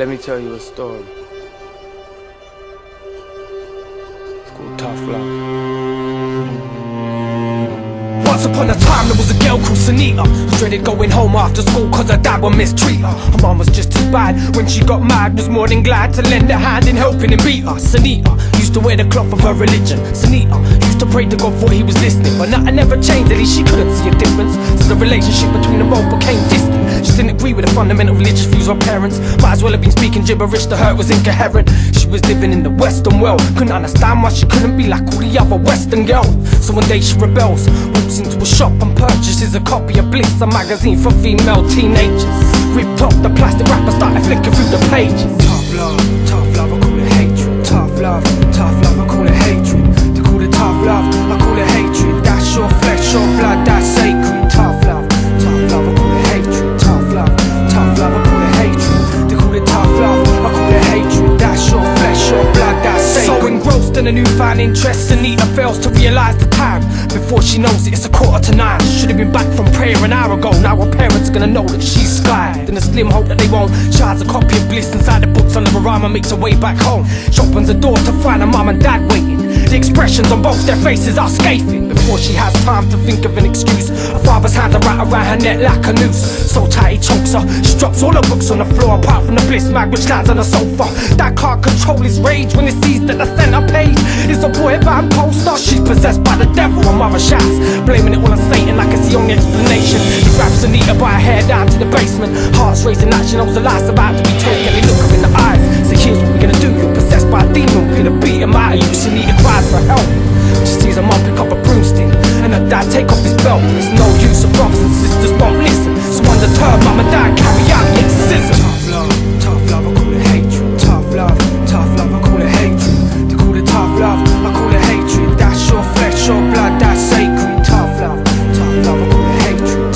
Let me tell you a story. It's called Tough Love. Once upon a time there was a girl called Sunita who dreaded going home after school cause her dad would mistreat her. Her mom was just as bad. When she got mad, was more than glad to lend a hand in helping him beat her. Sunita used to wear the cloth of her religion. Sunita used to pray to God for he was listening, but nothing ever changed, at least she couldn't see a difference. So the relationship between them both became distant. She didn't agree with the fundamental religious views of parents. Might as well have been speaking gibberish, to her it was incoherent. She was living in the Western world, couldn't understand why she couldn't be like all the other Western girls. So one day she rebels, walks into a shop and purchases a copy of Bliss, a magazine for female teenagers. Ripped off the plastic wrapper, started flicking through the pages. Tough love, I call it hatred. Tough love, I call it hatred. They call it tough love, I call it hatred. That's your flesh, your blood, that's sacred. Tough love, I call it hatred. Tough love, I call it hatred. They call it tough love, I call it hatred. That's your flesh, your blood, that's sacred. So engrossed in a newfound interest, Anita fails to realise the time. Before she knows it, it's 9:15. Should have been back from prayer an hour ago. Now her parents are gonna know that she's skied. In a slim hope that they won't, she hides a copy of Bliss inside the books under her arm and makes her way back home. She opens the door to find her mum and dad waiting. The expressions on both their faces are scathing. Before she has time to think of an excuse, her father's hands are wrapped around her neck like a noose. So tight he chokes her, she drops all her books on the floor apart from the Bliss mag which lands on the sofa. Dad can't control his rage when he sees that the centre page is a BlAziN poster. She's possessed by the devil, her mother shouts, blaming it all on Satan like it's the only explanation. He grabs Anita by her hair down to the basement, heart's racing like she knows the life's about to be told. Let me look her in the eyes, so here's what we're gonna do. You're possessed by a demon, we're gonna beat him out of you. Anita cries for help. She sees her mum pick up a broomstick and her dad take off his belt. It's no use, her brothers and sisters won't listen. So undeterred, mum and dad carry out the exorcism. Tough love, I call it hatred. Tough love, I call it hatred. They call it tough love, I call it hatred. That's your flesh, your blood, that's sacred. Tough love, I call it hatred.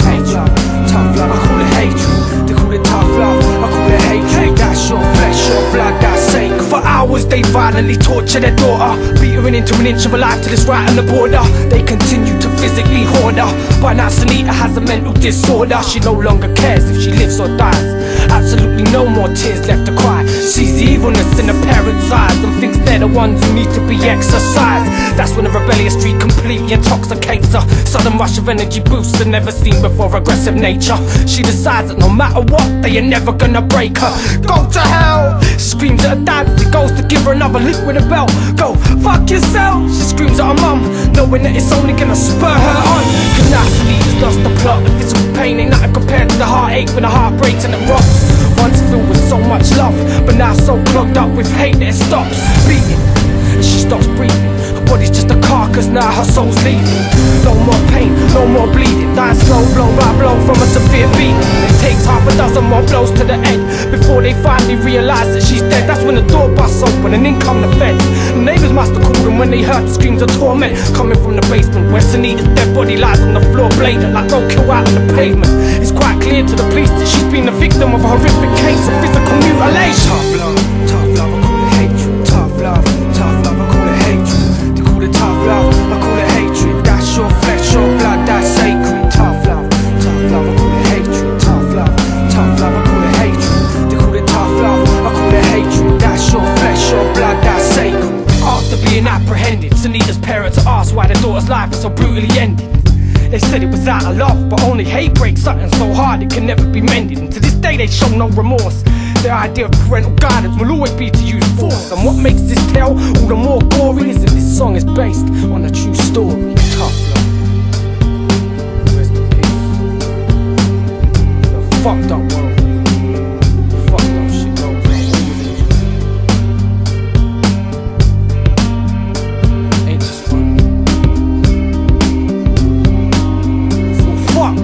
Tough love, I call it hatred. They call it tough love, I call it hatred. That's your flesh, your blood, that's sacred. For hours they violently torture their daughter, beat her into an inch of her life till it's right on the border. They continue to physically hoard her. By now Sunita has a mental disorder. She no longer cares if she lives or dies. Absolutely no more tears left to cry. Sees the evilness in her parents' eyes and thinks they're the ones who need to be exorcised. That's when a rebellious streak completely intoxicates her. Sudden rush of energy boosts a never seen before aggressive nature. She decides that no matter what, they are never gonna break her. Go to hell! She screams at her dad as he goes to give her another lick with a belt. Go fuck yourself! She screams at her mum, knowing that it's only gonna spur her on. Cause now Sunita's lost the plot. The physical pain ain't nothing compared to the heartache when the heart breaks and it rocks. Once filled with so much love, but now so clogged up with hate that it stops beating. She stops breathing. Her body's just a carcass, now her soul's leaving. No more pain, no more bleeding. Dying slow, blow by blow from a severe beating. It takes half a dozen more blows to the head before they finally realise that she's dead. That's when the door busts open and in come the feds. The neighbours must have called them when they heard the screams of torment coming from the basement where Sunita's dead body lies on the floor, bladed like roadkill out on the pavement. It's quite clear to the police that she's been the victim of a horrific case of physical mutilation. Tough love, I call it hatred. Tough love, I call it hatred. They call it tough love, I call it hatred. That's your flesh, your blood, that's sacred. Tough love, I call it hatred. Tough love, I call it hatred. They call it tough love, I call it hatred. That's your flesh, your blood, that's sacred. After being apprehended, Sunita's parents are asked why their daughter's life is so brutally ended. They said it was out of love, but only hate breaks something so hard it can never be mended. And to this day they show no remorse. Their idea of parental guidance will always be to use force. And what makes this tale all the more gory is that this song is based on a true story. Tough love. Rest in peace. The fucked up world. Fucked up shit goes on. Ain't just fun. So fuck.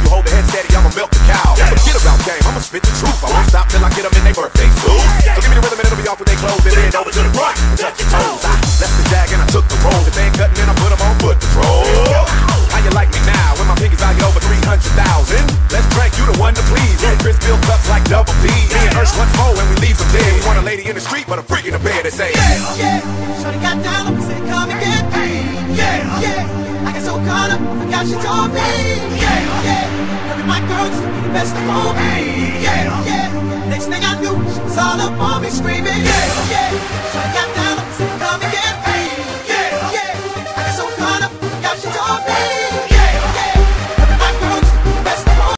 you hold the head steady, I'ma milk the cow. Forget about game, I'ma spit the truth. I won't stop till I get them in their birthday suit. So give me the rhythm and it'll be off with their clothes. And then over to the front, touch your toes. I left the jag and I took the roll. If they ain't cutting in, I put them on foot patrol. How you like me now when my pinky's valued over 300,000? Let's drink, you the one to please. Little Chris fill cups like double D. Me and Ursh once more when we leave them dead. We want a lady in the street, but a freak in the bed that say, yeah. Shorty got down, I'm say come and get me. Yeah. I got so caught up, I forgot she told me. Yeah. Every my girl just be the best of all me. Yeah. Next thing I knew, she was all up on me screaming. Yeah.